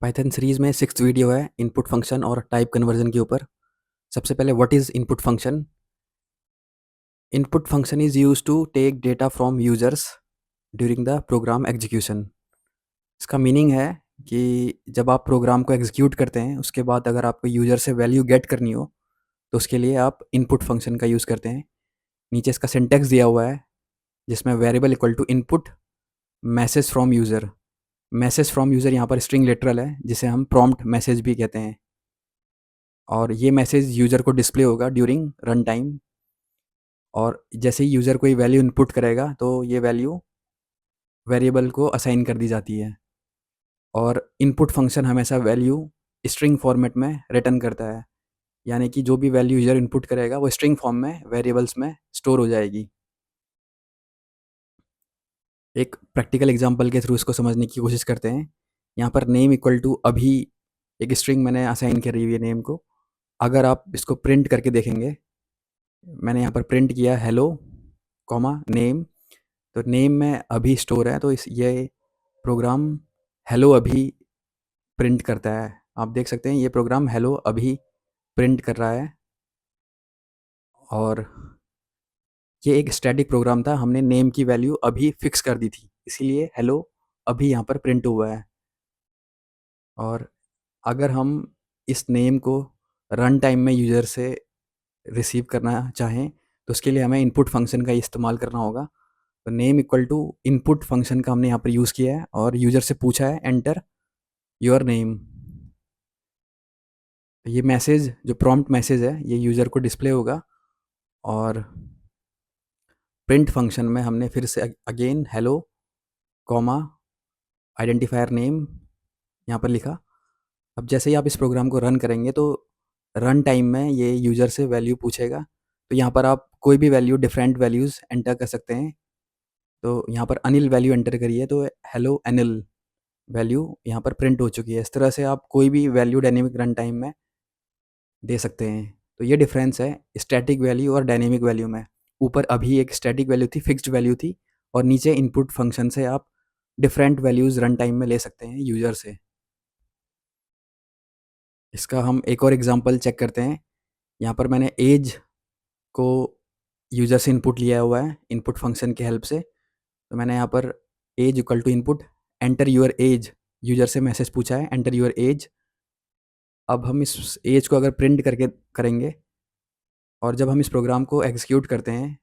Python series में 6th video है input function और टाइप कन्वर्जन के ऊपर। सबसे पहले what is input function? Input function is used to take data from users during the program execution. इसका meaning है कि जब आप प्रोग्राम को एग्जीक्यूट करते हैं, उसके बाद अगर आपको यूज़र से वैल्यू गेट करनी हो, तो उसके लिए आप इनपुट फंक्शन का यूज़ करते हैं। नीचे इसका सिंटैक्स दिया हुआ है, जिसमें variable equal to input message from user. Message from user यहाँ पर स्ट्रिंग लिटरल है, जिसे हम प्रॉम्प्ट मैसेज भी कहते हैं। और ये मैसेज यूज़र को डिस्प्ले होगा ड्यूरिंग रन टाइम। और जैसे ही यूज़र कोई वैल्यू इनपुट करेगा, तो ये वैल्यू वेरिएबल को असाइन कर दी जाती है। और इनपुट फंक्शन हमेशा वैल्यू स्ट्रिंग फॉर्मेट में रिटर्न करता है, यानी कि जो भी वैल्यू यूज़र इनपुट करेगा वो स्ट्रिंग फॉर्म में वेरिएबल्स में स्टोर हो जाएगी। एक प्रैक्टिकल एग्जांपल के थ्रू इसको समझने की कोशिश करते हैं। यहाँ पर नेम इक्वल टू अभी एक स्ट्रिंग मैंने असाइन करी हुई है नेम को। अगर आप इसको प्रिंट करके देखेंगे, मैंने यहाँ पर प्रिंट किया हेलो कॉमा नेम, तो नेम में अभी स्टोर है, तो इस ये प्रोग्राम हेलो अभी प्रिंट करता है। आप देख सकते हैं ये प्रोग्राम हेलो अभी प्रिंट कर रहा है। और ये एक स्टैटिक प्रोग्राम था, हमने नेम की वैल्यू अभी फिक्स कर दी थी, इसीलिए हेलो अभी यहाँ पर प्रिंट हुआ है। और अगर हम इस नेम को रन टाइम में यूज़र से रिसीव करना चाहें, तो उसके लिए हमें इनपुट फंक्शन का इस्तेमाल करना होगा। तो name equal to input function का हमने यहाँ पर यूज़ किया है और यूज़र से पूछा है एंटर योर नेम। ये मैसेज जो प्रॉम्प्ट मैसेज है, ये यूज़र को डिस्प्ले होगा। और प्रिंट फंक्शन में हमने फिर से again hello comma identifier name यहाँ पर लिखा। अब जैसे ही आप इस प्रोग्राम को रन करेंगे, तो रन टाइम में ये यूज़र से वैल्यू पूछेगा। तो यहाँ पर आप कोई भी वैल्यू, डिफरेंट वैल्यूज़ एंटर कर सकते हैं। तो यहाँ पर अनिल वैल्यू एंटर करिए, तो हेलो अनिल वैल्यू यहाँ पर प्रिंट हो चुकी है। इस तरह से आप कोई भी वैल्यू डायनेमिक रन टाइम में दे सकते हैं। तो ये डिफरेंस है स्टैटिक वैल्यू और डायनेमिक वैल्यू में। ऊपर अभी एक स्टैटिक वैल्यू थी, फिक्स्ड वैल्यू थी, और नीचे इनपुट फंक्शन से आप डिफरेंट वैल्यूज़ रन टाइम में ले सकते हैं यूज़र से। इसका हम एक और एग्जांपल चेक करते हैं। यहाँ पर मैंने एज को यूज़र से इनपुट लिया हुआ है इनपुट फंक्शन की हेल्प से। तो मैंने यहाँ पर age equal to input enter your age, user से मैसेज पूछा है एंटर यूर एज। अब हम इस एज को अगर प्रिंट करके करेंगे, और जब हम इस प्रोग्राम को एग्जीक्यूट करते हैं,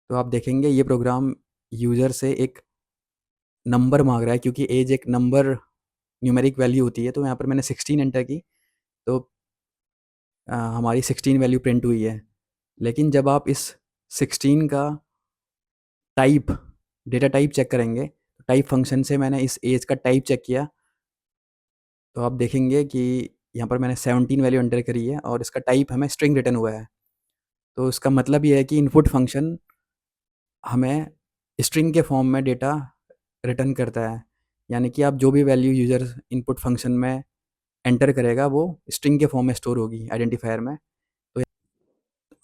तो आप देखेंगे ये प्रोग्राम यूज़र से एक नंबर मांग रहा है, क्योंकि एज एक नंबर न्यूमेरिक वैल्यू होती है। तो यहाँ पर मैंने 16 एंटर की, तो हमारी 16 वैल्यू प्रिंट हुई है। लेकिन जब आप इस 16 का टाइप, डेटा टाइप चेक करेंगे, तो टाइप फंक्शन से मैंने इस एज का टाइप चेक किया, तो आप देखेंगे कि यहाँ पर मैंने 17 वैल्यू एंटर करी है और इसका टाइप हमें स्ट्रिंग रिटर्न हुआ है। तो इसका मतलब ये है कि इनपुट फंक्शन हमें स्ट्रिंग के फॉर्म में डेटा रिटर्न करता है, यानी कि आप जो भी वैल्यू यूज़र इनपुट फंक्शन में एंटर करेगा, वो स्ट्रिंग के फॉर्म में स्टोर होगी आइडेंटिफायर में। तो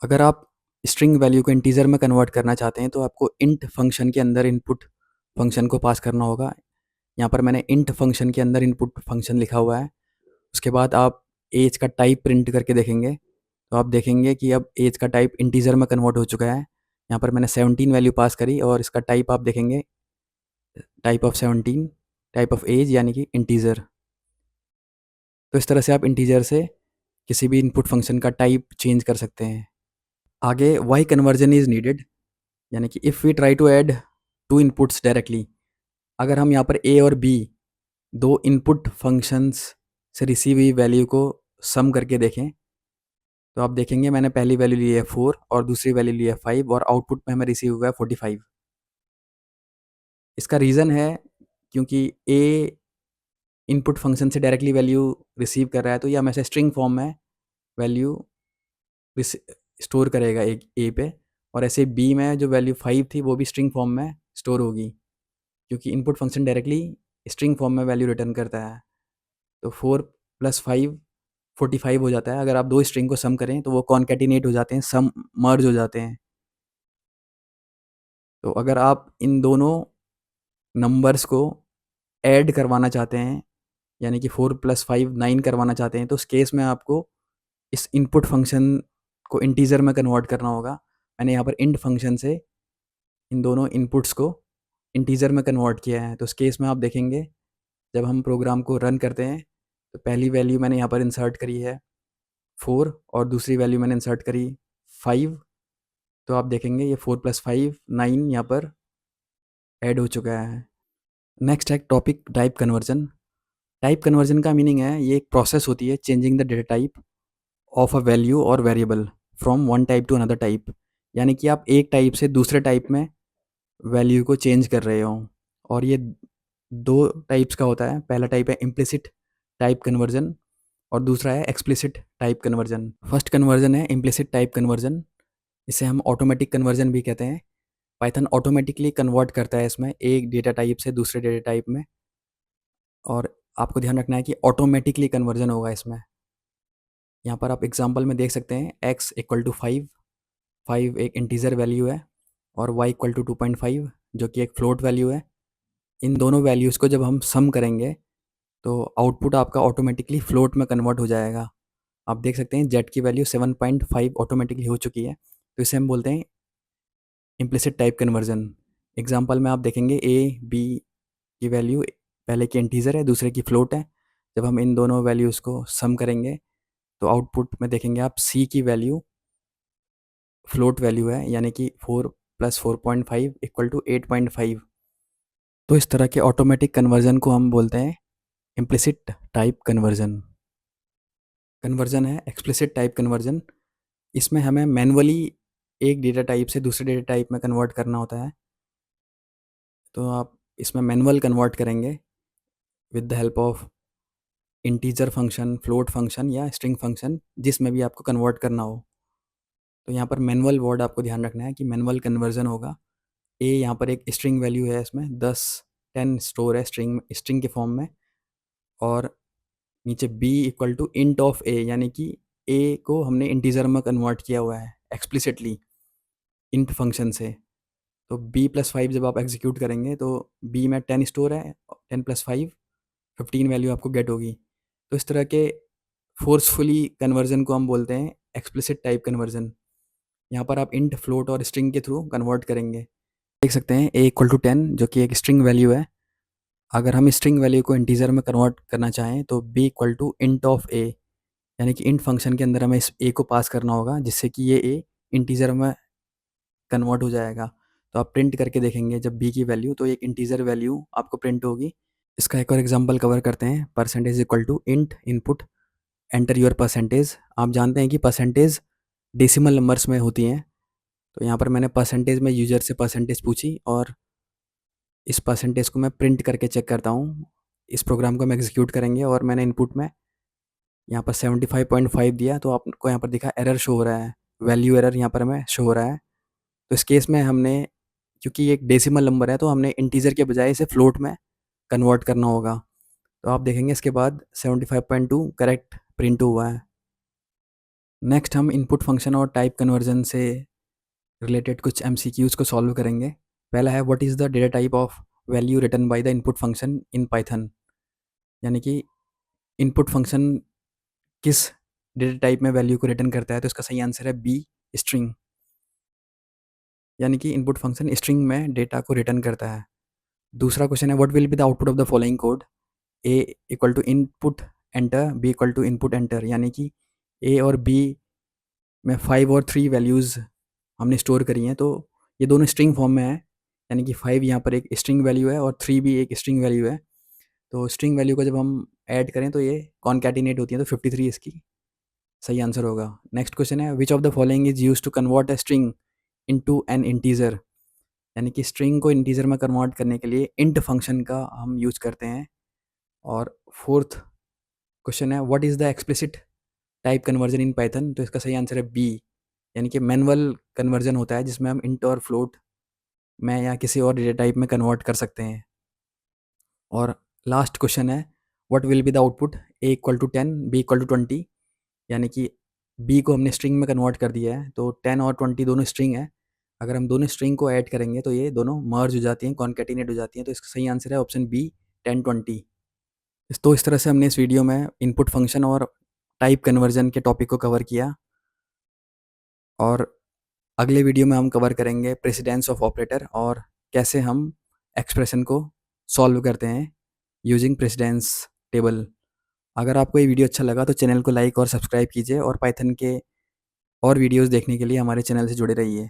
अगर आप स्ट्रिंग वैल्यू को इंटीजर में कन्वर्ट करना चाहते हैं, तो आपको इंट फंक्शन के अंदर इनपुट फंक्शन को पास करना होगा। यहाँ पर मैंने इंट फंक्शन के अंदर इनपुट फंक्शन लिखा हुआ है। उसके बाद आप एज का टाइप प्रिंट करके देखेंगे, तो आप देखेंगे कि अब एज का टाइप इंटीजर में कन्वर्ट हो चुका है। यहाँ पर मैंने 17 वैल्यू पास करी और इसका टाइप आप देखेंगे, type of 17, type of age यानी कि इंटीजर। तो इस तरह से आप इंटीजर से किसी भी इनपुट फंक्शन का टाइप चेंज कर सकते हैं। आगे वाई कन्वर्जन इज़ नीडेड, यानी कि if we try to add two inputs directly. अगर हम यहाँ पर ए और बी दो इनपुट फंक्शंस से रिसीव हुई वैल्यू को सम करके देखें, तो आप देखेंगे मैंने पहली वैल्यू ली है 4 और दूसरी वैल्यू ली है 5, और आउटपुट में हमें रिसीव हुआ है 45। इसका रीज़न है क्योंकि ए इनपुट फंक्शन से डायरेक्टली वैल्यू रिसीव कर रहा है, तो ये हमेशा स्ट्रिंग फॉर्म में वैल्यू स्टोर करेगा एक ए पे, और ऐसे बी में जो वैल्यू 5 थी वो भी स्ट्रिंग फॉर्म में स्टोर होगी, क्योंकि input function directly string form में वैल्यू रिटर्न करता है। तो 4 + 5 45 हो जाता है। अगर आप दो स्ट्रिंग को सम करें, तो वो कॉन्कैटिनेट हो जाते हैं, सम मर्ज हो जाते हैं। तो अगर आप इन दोनों नंबर्स को ऐड करवाना चाहते हैं, यानी कि 4 + 5 9 करवाना चाहते हैं, तो उस केस में आपको इस इनपुट फंक्शन को इंटीजर में कन्वर्ट करना होगा। मैंने यहाँ पर इंट फंक्शन से इन दोनों इनपुट्स को इंटीजर में कन्वर्ट किया है। तो उस केस में आप देखेंगे जब हम प्रोग्राम को रन करते हैं तो पहली वैल्यू मैंने यहाँ पर इंसर्ट करी है 4 और दूसरी वैल्यू मैंने इंसर्ट करी 5। तो आप देखेंगे ये 4 + 5 9 यहाँ पर ऐड हो चुका है। नेक्स्ट है topic type conversion. Type conversion का मीनिंग है ये एक प्रोसेस होती है changing the data type of a value और variable from one type to another type. यानी कि आप एक टाइप से दूसरे टाइप में वैल्यू को चेंज कर रहे हो। और ये दो टाइप्स का होता है। पहला टाइप है इम्प्लिसिट टाइप कन्वर्जन और दूसरा है explicit type conversion. First conversion है इम्प्लिसिट टाइप कन्वर्जन, इसे हम ऑटोमेटिक कन्वर्जन भी कहते हैं। पाइथन ऑटोमेटिकली कन्वर्ट करता है इसमें एक डेटा टाइप से दूसरे डेटा टाइप में, और आपको ध्यान रखना है कि ऑटोमेटिकली कन्वर्जन होगा इसमें। यहाँ पर आप एग्जांपल में देख सकते हैं x = 5, 5 एक इंटीजर वैल्यू है, और y = 2.5 जो कि एक फ्लोट वैल्यू है। इन दोनों वैल्यूज़ को जब हम सम करेंगे तो आउटपुट आपका ऑटोमेटिकली फ्लोट में कन्वर्ट हो जाएगा। आप देख सकते हैं z की वैल्यू 7.5 ऑटोमेटिकली हो चुकी है, तो इसे हम बोलते हैं इम्प्लिसिट टाइप कन्वर्जन। एग्जांपल में आप देखेंगे a b की वैल्यू पहले की इंटीजर है, दूसरे की फ्लोट है। जब हम इन दोनों वैल्यूज़ को सम करेंगे तो आउटपुट में देखेंगे आप c की वैल्यू फ्लोट वैल्यू है, यानी कि 4 + 4.5 = 8.5। तो इस तरह के ऑटोमेटिक कन्वर्जन को हम बोलते हैं इम्प्लिसिट टाइप कन्वर्जन। कन्वर्जन है एक्सप्लिसिट टाइप कन्वर्जन। इसमें हमें मैनुअली एक डेटा टाइप से दूसरे डेटा टाइप में कन्वर्ट करना होता है। तो आप इसमें मैनुअल कन्वर्ट करेंगे with the help of integer function, float function या स्ट्रिंग फंक्शन, जिसमें भी आपको कन्वर्ट करना हो। तो यहाँ पर मैनुअल वर्ड आपको ध्यान रखना है कि मैनुअल कन्वर्जन होगा। ए यहाँ पर एक स्ट्रिंग वैल्यू है, इसमें 10 स्टोर है स्ट्रिंग स्ट्रिंग के फॉर्म में, और नीचे b = इंट ऑफ a, यानी कि a को हमने इंटीजर में कन्वर्ट किया हुआ है एक्सप्लिसिटली इंट फंक्शन से। तो b + 5 जब आप एग्जीक्यूट करेंगे तो b में 10 स्टोर है, 10 + 5 15 वैल्यू आपको गेट होगी। तो इस तरह के फोर्सफुली कन्वर्जन को हम बोलते हैं एक्सप्लिसिट टाइप कन्वर्जन। यहाँ पर आप इंट, फ्लोट और स्ट्रिंग के थ्रू कन्वर्ट करेंगे। देख सकते हैं a = 10 जो कि एक स्ट्रिंग वैल्यू है। अगर हम स्ट्रिंग वैल्यू को इंटीजर में कन्वर्ट करना चाहें तो b = इंट ऑफ a, यानी कि इंट फंक्शन के अंदर हमें इस a को पास करना होगा जिससे कि ये a इंटीजर में कन्वर्ट हो जाएगा। तो आप प्रिंट करके देखेंगे जब b की वैल्यू, तो एक इंटीजर वैल्यू आपको प्रिंट होगी। इसका एक और एग्जांपल कवर करते हैं। Percentage = int input enter your percentage. आप जानते हैं कि परसेंटेज डेसिमल नंबर्स में होती हैं। तो यहाँ पर मैंने परसेंटेज में यूज़र से परसेंटेज पूछी और इस परसेंटेज को मैं प्रिंट करके चेक करता हूँ। इस प्रोग्राम को हम एग्जीक्यूट करेंगे और मैंने इनपुट में यहाँ पर 75.5 दिया, तो आपको यहाँ पर दिखा एरर शो हो रहा है, वैल्यू एरर यहाँ पर हमें शो हो रहा है। तो इस केस में हमने, क्योंकि ये एक डेसिमल नंबर है, तो हमने इंटीजर के बजाय इसे फ्लोट में कन्वर्ट करना होगा। तो आप देखेंगे इसके बाद 75.2 करेक्ट प्रिंट हुआ है। नेक्स्ट हम इनपुट फंक्शन और टाइप कन्वर्जन से रिलेटेड कुछ MCQs को सॉल्व करेंगे। पहला है what is the data type of value return by the input function in Python, यानी कि इनपुट फंक्शन किस डेटा टाइप में वैल्यू को रिटर्न करता है। तो इसका सही आंसर है बी, स्ट्रिंग, यानी कि इनपुट फंक्शन स्ट्रिंग में डेटा को रिटर्न करता है। दूसरा क्वेश्चन है what will be the output of the following code. A = input enter, B = input enter, यानी कि ए और बी में 5 और 3 वैल्यूज़ हमने स्टोर करी हैं, तो ये दोनों स्ट्रिंग फॉर्म में है, यानी कि 5 यहाँ पर एक स्ट्रिंग वैल्यू है और 3 भी एक स्ट्रिंग वैल्यू है। तो स्ट्रिंग वैल्यू को जब हम ऐड करें तो ये कॉन्कैटिनेट होती है, तो 53 इसकी सही आंसर होगा। नेक्स्ट क्वेश्चन है which of the following is use to convert a string into an integer, यानी कि स्ट्रिंग को इंटीजर में कन्वर्ट करने के लिए इंट फंक्शन का हम यूज करते हैं। और फोर्थ क्वेश्चन है what is the explicit type conversion in Python. तो इसका सही आंसर है बी, यानी कि मैनुअल कन्वर्जन होता है जिसमें हम इंट और फ्लोट में या किसी और डेटा टाइप में कन्वर्ट कर सकते हैं। और लास्ट क्वेश्चन है what will be the output. A = 10, B = 20, यानी कि b को हमने स्ट्रिंग में कन्वर्ट कर दिया है, तो 10 और 20 दोनों स्ट्रिंग है। अगर हम दोनों स्ट्रिंग को ऐड करेंगे तो ये दोनों मर्ज हो जाती हैं, कॉन्कैटिनेट हो जाती हैं। तो इसका सही आंसर है ऑप्शन बी, 10 20। तो इस तरह से हमने इस वीडियो में इनपुट फंक्शन और टाइप कन्वर्जन के टॉपिक को कवर किया, और अगले वीडियो में हम कवर करेंगे प्रेसिडेंस ऑफ ऑपरेटर और कैसे हम एक्सप्रेशन को सॉल्व करते हैं यूजिंग प्रेसिडेंस टेबल। अगर आपको ये वीडियो अच्छा लगा तो चैनल को लाइक और सब्सक्राइब कीजिए, और पाइथन के और वीडियोस देखने के लिए हमारे चैनल से जुड़े रहिए।